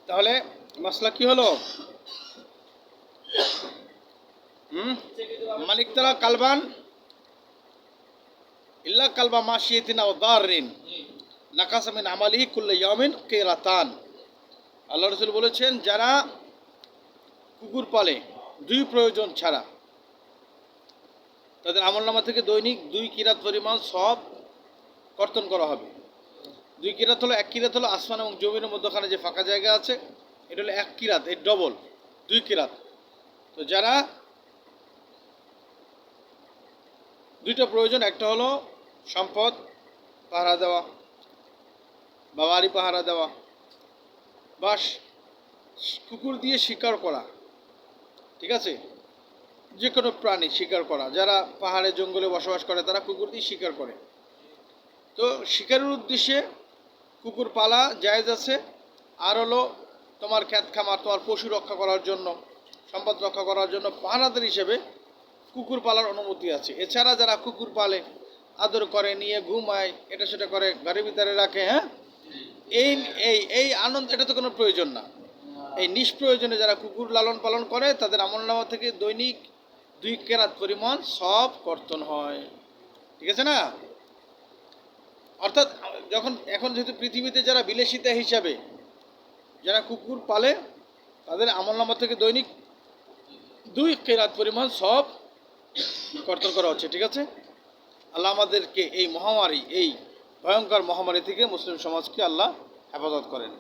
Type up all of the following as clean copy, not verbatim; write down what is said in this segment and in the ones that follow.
তাহলে মাসলা কি হলো? মালিক তারা কালবান ইল্লা কালবা মাশিয়াতিন আও দাররিন নাকাসা মিন আমালিহি কুল্লা ইয়াউমিন কিরাতান। আল্লাহ রাসূল বলেছেন, যারা কুকুর পালে দুই প্রয়োজন ছাড়া, তাদের আমলনামা থেকে দৈনিক 2 কিরাত পরিমাণ সওয়াব কর্তন করা হবে। 2 কিরাত হলো, 1 কিরাত হলো আসমান এবং জমিনের মধ্যখানে যে ফাঁকা জায়গা আছে, এটা হলো 1 কিরাত, এর ডবল 2 কিরাত। তো যারা দুইটা প্রয়োজন, একটা হলো সম্পদ পাহারা দেওয়া বা বাড়ি পাহারা দেওয়া, বা কুকুর দিয়ে শিকার করা, ঠিক আছে, যে কোনো প্রাণী শিকার করা। যারা পাহাড়ে জঙ্গলে বসবাস করে তারা কুকুর দিয়ে শিকার করে। তো শিকারের উদ্দেশ্যে কুকুর পালা জায়েজ আছে। আর হলো তোমার ক্ষেত খামার, তোমার পশু রক্ষা করার জন্য, সম্পদ রক্ষা করার জন্য পাহারাদার হিসেবে কুকুর পালার অনুমতি আছে। এছাড়া যারা কুকুর পালে, আদর করে, নিয়ে ঘুমায়, এটা সেটা করে, ঘরের ভিতরে রাখে, হ্যাঁ, এই এই এই আনন্দ, এটা তো কোনো প্রয়োজন না। এই নিষ্প্রয়োজনে যারা কুকুর লালন পালন করে তাদের আমলনামা থেকে দৈনিক 2 কেরাত পরিমাণ সওয়াব কর্তন হয়, ঠিক আছে না? অর্থাৎ এখন যেহেতু পৃথিবীতে যারা বিলাসিতা হিসাবে যারা কুকুর পালে, তাদের আমলনামা থেকে দৈনিক 2 কেরাত পরিমাণ সওয়াব কর্তন করা হচ্ছে, ঠিক আছে? আল্লাহ আমাদেরকে এই মহামারী, এই ভয়ঙ্কর মহামারী থেকে মুসলিম সমাজকে আল্লাহ হেফাজত করেন।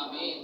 আমিন।